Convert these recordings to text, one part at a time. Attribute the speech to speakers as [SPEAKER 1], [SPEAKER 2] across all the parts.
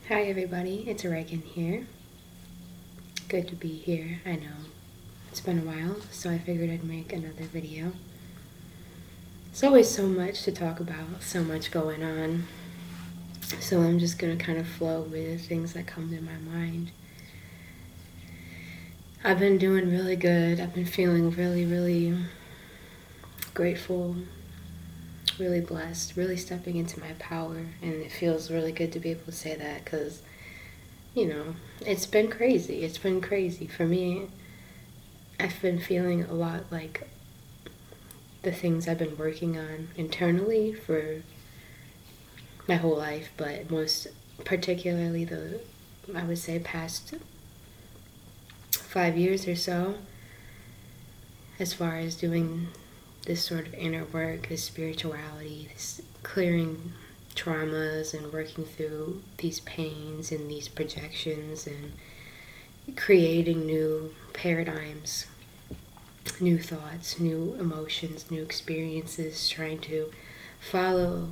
[SPEAKER 1] Hi everybody, it's Regan here. Good to be here. I know it's been a while, so I figured I'd make another video. There's always so much to talk about, so much going on. So I'm just gonna kind of flow with things that come to my mind. I've been doing really good. I've been feeling really, really grateful, really blessed, really stepping into my power, and it feels really good to be able to say that because it's been crazy. It's been crazy. For me, I've been feeling a lot like the things I've been working on internally for my whole life, but most particularly I would say, past 5 years or so, as far as doing this sort of inner work, this spirituality, this clearing traumas and working through these pains and these projections and creating new paradigms, new thoughts, new emotions, new experiences, trying to follow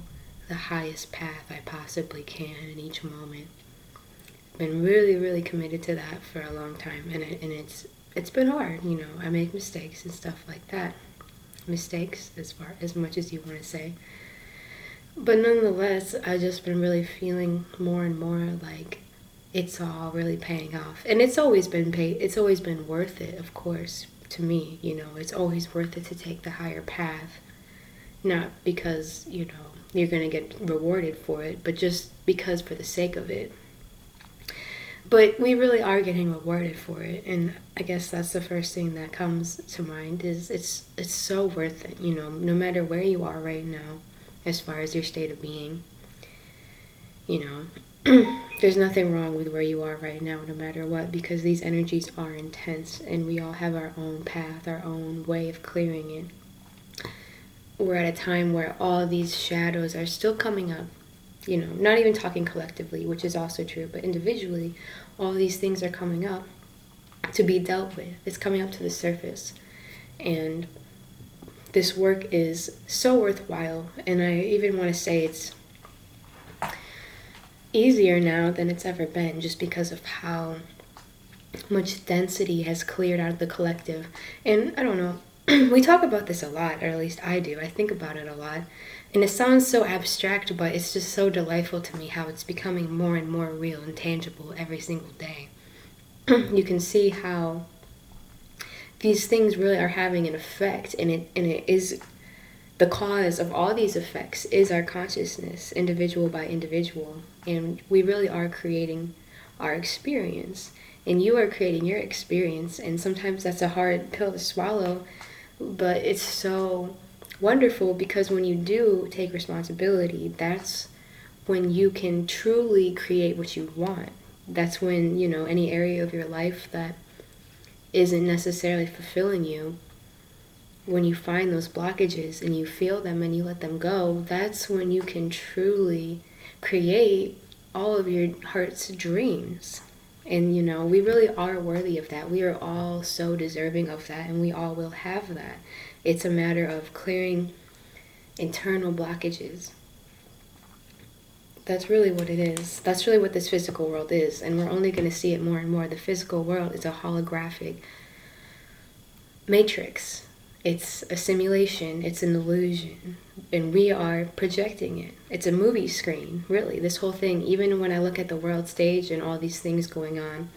[SPEAKER 1] the highest path I possibly can in each moment. Been really, really committed to that for a long time, and it's been hard. I make mistakes and stuff like that. Mistakes, as much as you want to say. But nonetheless, I've just been really feeling more and more like it's all really paying off. And it's always been worth it, of course, to me. It's always worth it to take the higher path. Not because, you're going to get rewarded for it, but just because for the sake of it. But we really are getting rewarded for it, and I guess that's the first thing that comes to mind is it's so worth it, no matter where you are right now as far as your state of being. There's nothing wrong with where you are right now, no matter what, because these energies are intense, and we all have our own path, our own way of clearing it. We're at a time where all these shadows are still coming up. Not even talking collectively, which is also true, but individually, all these things are coming up to be dealt with. It's coming up to the surface. And this work is so worthwhile. And I even want to say it's easier now than it's ever been, just because of how much density has cleared out of the collective. And I don't know, we talk about this a lot, or at least I do. I think about it a lot. And it sounds so abstract, but it's just so delightful to me how it's becoming more and more real and tangible every single day. You can see how these things really are having an effect, and it is the cause of all these effects is our consciousness, individual by individual. And we really are creating our experience. And you are creating your experience, and sometimes that's a hard pill to swallow, but it's so wonderful because when you do take responsibility, that's when you can truly create what you want. That's when, any area of your life that isn't necessarily fulfilling you, when you find those blockages and you feel them and you let them go, that's when you can truly create all of your heart's dreams. And, we really are worthy of that. We are all so deserving of that, and we all will have that. It's a matter of clearing internal blockages. That's really what it is. That's really what this physical world is, and we're only going to see it more and more. The physical world is a holographic matrix. It's a simulation. It's an illusion. And we are projecting it. It's a movie screen, really. This whole thing, even when I look at the world stage and all these things going on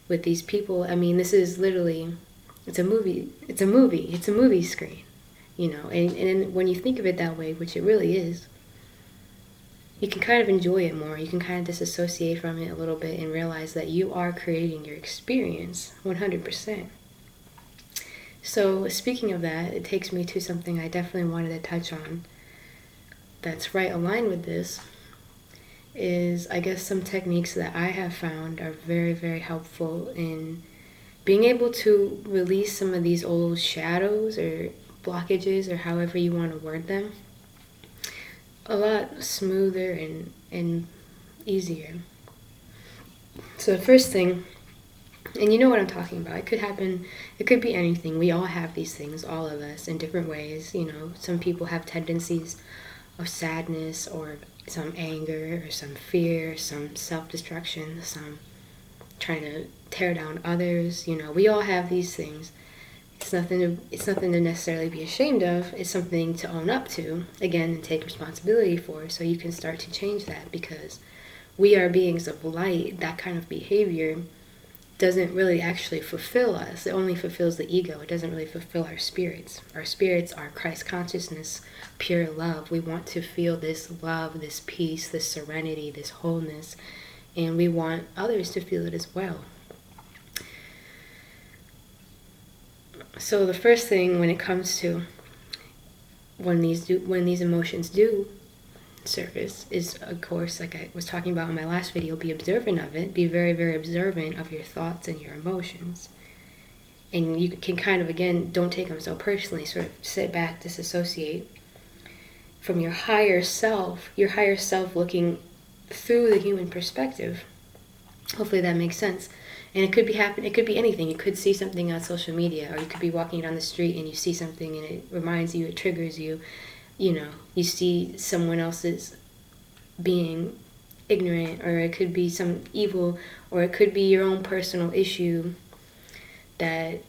[SPEAKER 1] with these people, this is literally, it's a movie. It's a movie screen, And when you think of it that way, which it really is, you can kind of enjoy it more. You can kind of disassociate from it a little bit and realize that you are creating your experience 100%. So speaking of that, it takes me to something I definitely wanted to touch on that's right aligned with this, is I guess some techniques that I have found are very, very helpful in being able to release some of these old shadows or blockages or however you want to word them a lot smoother and easier. So the first thing, and you know what I'm talking about. It could be anything. We all have these things, all of us, in different ways. Some people have tendencies of sadness or some anger or some fear, some self-destruction, some trying to tear down others. We all have these things. It's nothing to necessarily be ashamed of. It's something to own up to, again, and take responsibility for, so you can start to change that, because we are beings of light. That kind of behavior doesn't really actually fulfill us. It only fulfills the ego. It doesn't really fulfill our spirits. Our spirits are Christ consciousness, pure love. We want to feel this love, this peace, this serenity, this wholeness, and we want others to feel it as well. So the first thing when it comes to when these emotions do surface is, of course, like I was talking about in my last video, be observant of it. Be very, very observant of your thoughts and your emotions. And you can kind of, again, don't take them so personally. Sort of sit back, disassociate from your higher self looking through the human perspective. Hopefully that makes sense. And it could be anything. You could see something on social media, or you could be walking down the street and you see something and it reminds you, it triggers you. You see someone else's being ignorant, or it could be some evil, or it could be your own personal issue that,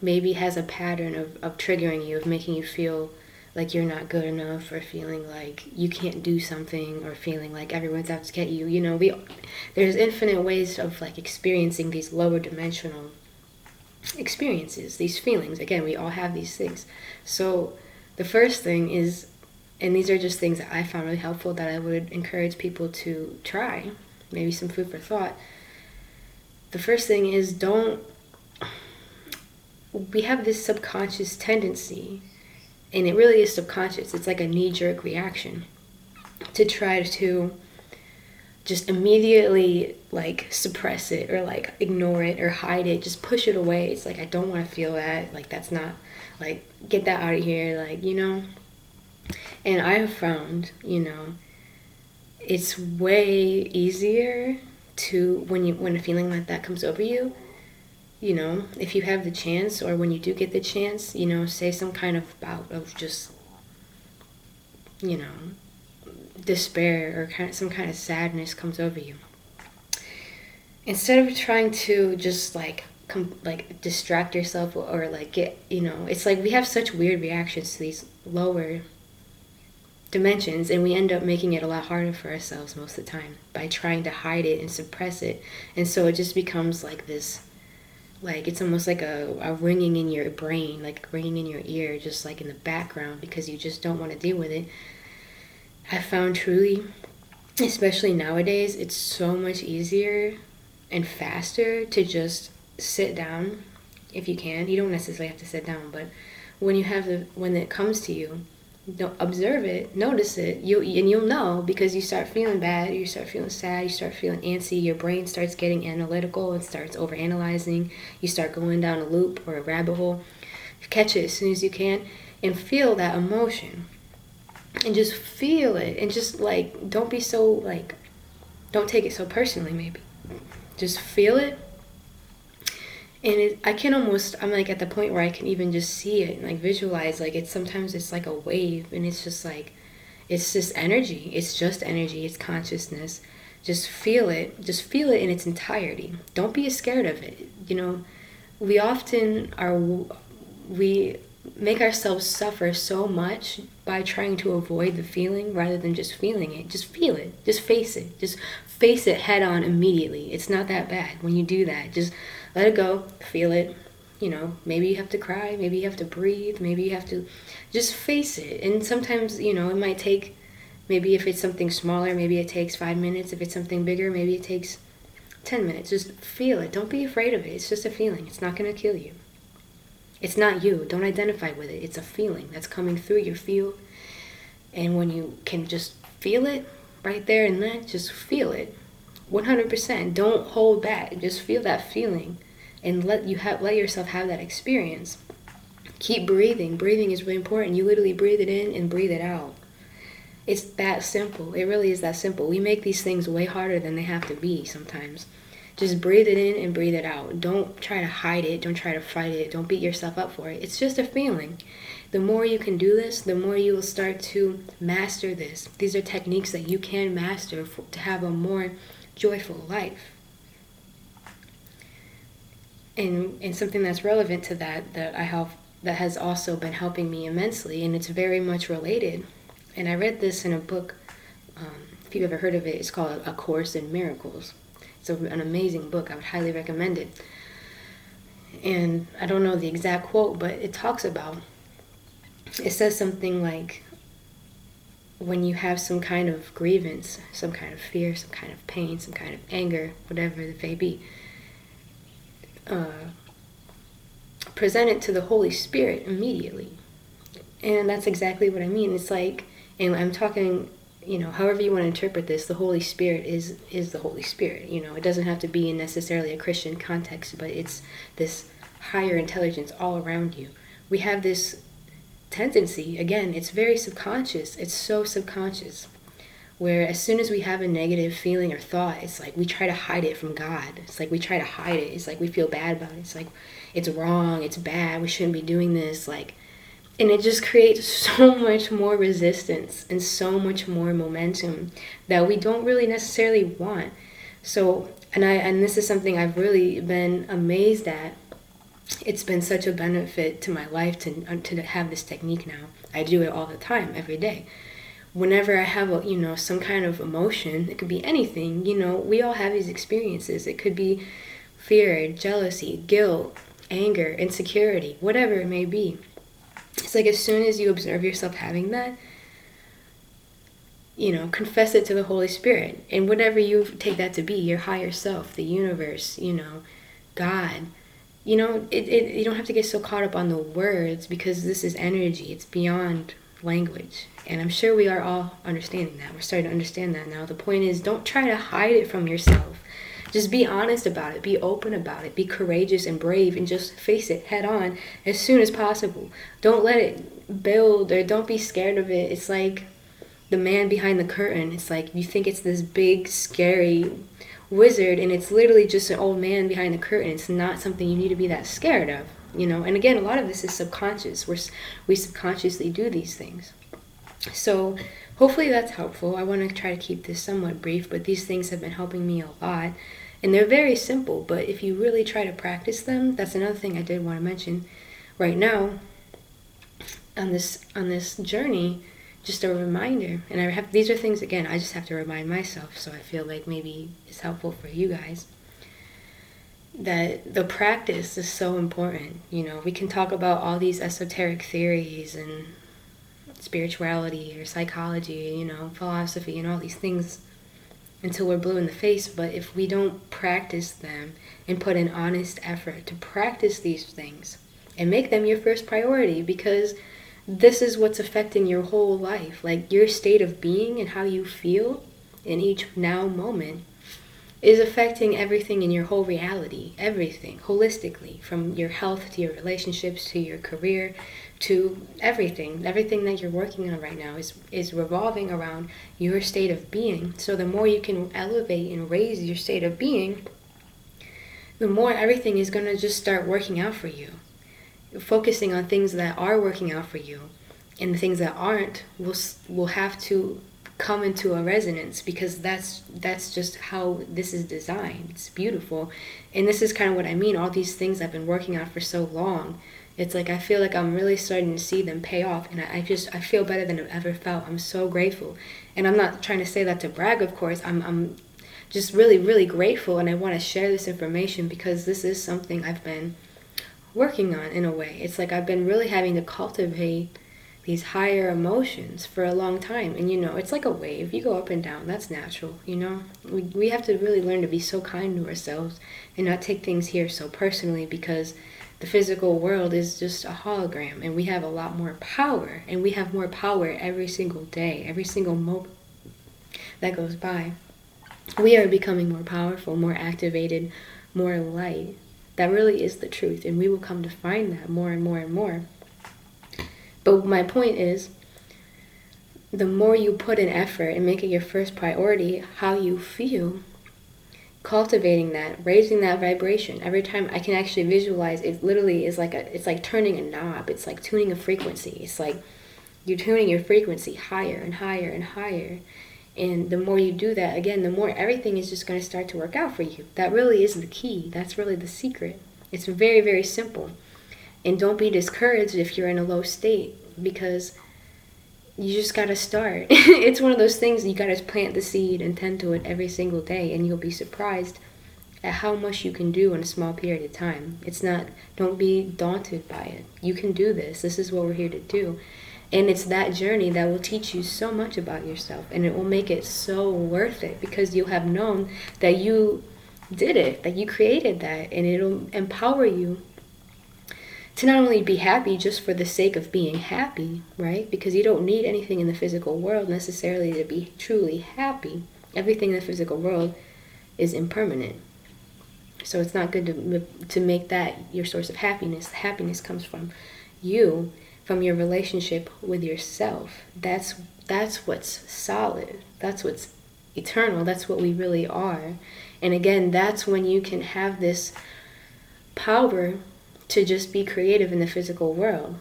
[SPEAKER 1] maybe has a pattern of triggering you, of making you feel like you're not good enough, or feeling like you can't do something, or feeling like everyone's out to get you. There's infinite ways of experiencing these lower dimensional experiences, these feelings. Again, we all have these things. So the first thing is, and these are just things that I found really helpful that I would encourage people to try, maybe some food for thought. The first thing is, we have this subconscious tendency, and it really is subconscious. It's like a knee-jerk reaction to try to just immediately suppress it, or ignore it, or hide it, just push it away. It's I don't want to feel that. That's not, get that out of here, And I have found, it's way easier to, when a feeling like that comes over you, if you have the chance, or when you do get the chance, say some kind of bout of just, despair, or some kind of sadness comes over you. Instead of trying to just distract yourself, or get, it's we have such weird reactions to these lower dimensions, and we end up making it a lot harder for ourselves most of the time by trying to hide it and suppress it. And so it just becomes this, it's almost like a ringing in your brain, ringing in your ear, just in the background, because you just don't want to deal with it. I found truly, especially nowadays, it's so much easier and faster to just sit down, if you can. You don't necessarily have to sit down, but when it comes to you, don't observe it, notice it, you'll know, because you start feeling bad, you start feeling sad, you start feeling antsy, your brain starts getting analytical and starts overanalyzing, you start going down a loop or a rabbit hole. Catch it as soon as you can and feel that emotion, and just feel it, and just don't be so don't take it so personally. Maybe just feel it. And I'm at the point where I can even just see it and visualize, sometimes it's a wave, and it's just it's just energy. It's just energy. It's consciousness. Just feel it. Just feel it in its entirety. Don't be scared of it. We often we make ourselves suffer so much by trying to avoid the feeling rather than just feeling it. Just feel it. Just face it. Just face it head on immediately. It's not that bad when you do that. Just let it go. Feel it. Maybe you have to cry. Maybe you have to breathe. Maybe you have to just face it. And sometimes, it might take, maybe if it's something smaller, maybe it takes 5 minutes. If it's something bigger, maybe it takes 10 minutes. Just feel it. Don't be afraid of it. It's just a feeling. It's not going to kill you. It's not you. Don't identify with it. It's a feeling that's coming through your field. And when you can just feel it right there and then, just feel it 100%. Don't hold back. Just feel that feeling and let yourself have that experience. Keep breathing. Breathing is really important. You literally breathe it in and breathe it out. It's that simple. It really is that simple. We make these things way harder than they have to be sometimes. Just breathe it in and breathe it out. Don't try to hide it. Don't try to fight it. Don't beat yourself up for it. It's just a feeling. The more you can do this, the more you will start to master this. These are techniques that you can master to have a more joyful life. And something that's relevant to that that has also been helping me immensely, and it's very much related. And I read this in a book, if you've ever heard of it, it's called A Course in Miracles. It's an amazing book. I would highly recommend it. And I don't know the exact quote, but it talks about, it says something like, when you have some kind of grievance, some kind of fear, some kind of pain, some kind of anger, whatever it may be, present it to the Holy Spirit immediately. And that's exactly what I mean. It's like, and I'm talking, however you want to interpret this, the Holy Spirit is the Holy Spirit. It doesn't have to be in necessarily a Christian context, but it's this higher intelligence all around you. We have this tendency, again, it's very subconscious. It's so subconscious, where as soon as we have a negative feeling or thought, it's like we try to hide it from God. It's like we try to hide it. It's like we feel bad about it. It's like it's wrong, it's bad, we shouldn't be doing this. And it just creates so much more resistance and so much more momentum that we don't really necessarily want. So, and this is something I've really been amazed at. It's been such a benefit to my life to have this technique now. I do it all the time, every day. Whenever I have some kind of emotion, it could be anything, we all have these experiences. It could be fear, jealousy, guilt, anger, insecurity, whatever it may be. It's like as soon as you observe yourself having that, confess it to the Holy Spirit. And whatever you take that to be, your higher self, the universe, God. You don't have to get so caught up on the words, because this is energy. It's beyond language. And I'm sure we are all understanding that. We're starting to understand that now. The point is, don't try to hide it from yourself. Just be honest about it. Be open about it. Be courageous and brave, and just face it head on as soon as possible. Don't let it build, or don't be scared of it. It's like the man behind the curtain. It's like you think it's this big, scary wizard, and it's literally just an old man behind the curtain. It's not something you need to be that scared of, And again, a lot of this is subconscious. We subconsciously do these things. So hopefully that's helpful. I want to try to keep this somewhat brief, but these things have been helping me a lot. And they're very simple, but if you really try to practice them, that's another thing I did want to mention. Right now, on this journey, just a reminder, and these are things, again, I just have to remind myself, so I feel like maybe it's helpful for you guys, that the practice is so important. We can talk about all these esoteric theories and spirituality or psychology, philosophy and all these things until we're blue in the face, but if we don't practice them and put an honest effort to practice these things and make them your first priority, because this is what's affecting your whole life, like your state of being and how you feel in each now moment is affecting everything in your whole reality, everything, holistically, from your health to your relationships to your career to everything that you're working on right now is revolving around your state of being. So the more you can elevate and raise your state of being, the more everything is going to just start working out for you. Focusing on things that are working out for you, and the things that aren't will have to come into a resonance, because that's just how this is designed. It's beautiful. And this is kind of what I mean. All these things I've been working on for so long, it's like I feel like I'm really starting to see them pay off, and I feel better than I've ever felt. I'm so grateful. And I'm not trying to say that to brag, of course. I'm just really, really grateful, and I want to share this information because this is something I've been working on in a way. It's like I've been really having to cultivate these higher emotions for a long time. And it's like a wave. You go up and down. That's natural, We have to really learn to be so kind to ourselves and not take things here so personally, because the physical world is just a hologram, and we have a lot more power, and we have more power every single day, every single moment that goes by. We are becoming more powerful, more activated, more light. That really is the truth, and we will come to find that more and more and more. But my point is, the more you put in effort and make it your first priority, how you feel, cultivating that, raising that vibration. Every time I can actually visualize, it literally is like it's like turning a knob. It's like tuning a frequency. It's like you're tuning your frequency higher and higher and higher. And the more you do that, again, the more everything is just going to start to work out for you. That really is the key. That's really the secret. It's very, very simple. And don't be discouraged if you're in a low state, because you just got to start. It's one of those things, you got to plant the seed and tend to it every single day, and you'll be surprised at how much you can do in a small period of time. Don't be daunted by it. You can do this. This is what we're here to do. And it's that journey that will teach you so much about yourself, and it will make it so worth it, because you'll have known that you did it, that you created that, and it'll empower you to not only be happy just for the sake of being happy, right? Because you don't need anything in the physical world necessarily to be truly happy. Everything in the physical world is impermanent. So it's not good to make that your source of happiness. Happiness comes from you, from your relationship with yourself. That's what's solid. That's what's eternal. That's what we really are. And again, that's when you can have this power to just be creative in the physical world.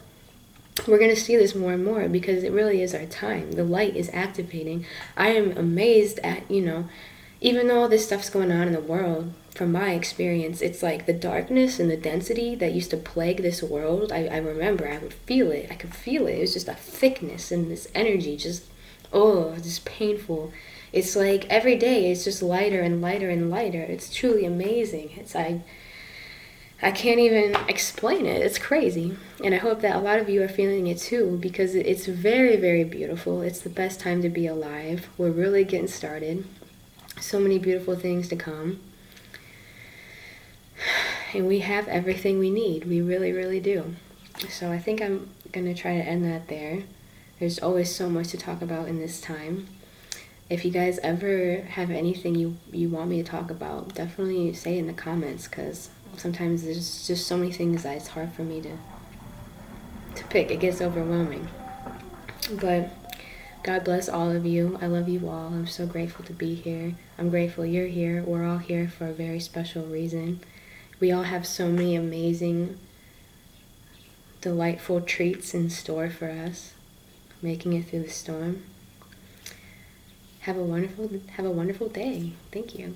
[SPEAKER 1] We're going to see this more and more, because it really is our time. The light is activating. I am amazed at, even though all this stuff's going on in the world, from my experience, it's like the darkness and the density that used to plague this world. I remember I would feel it. I could feel it. It was just a thickness and this energy, just painful. It's like every day it's just lighter and lighter and lighter. It's truly amazing. I can't even explain it. It's crazy. And I hope that a lot of you are feeling it too, because it's very, very beautiful. It's the best time to be alive. We're really getting started. So many beautiful things to come. And we have everything we need. We really, really do. So I think I'm going to try to end that there. There's always so much to talk about in this time. If you guys ever have anything you want me to talk about, definitely say in the comments, because sometimes there's just so many things that it's hard for me to pick. It gets overwhelming. But God bless all of you. I love you all. I'm so grateful to be here. I'm grateful you're here. We're all here for a very special reason. We all have so many amazing, delightful treats in store for us, making it through the storm. Have a wonderful day. Thank you.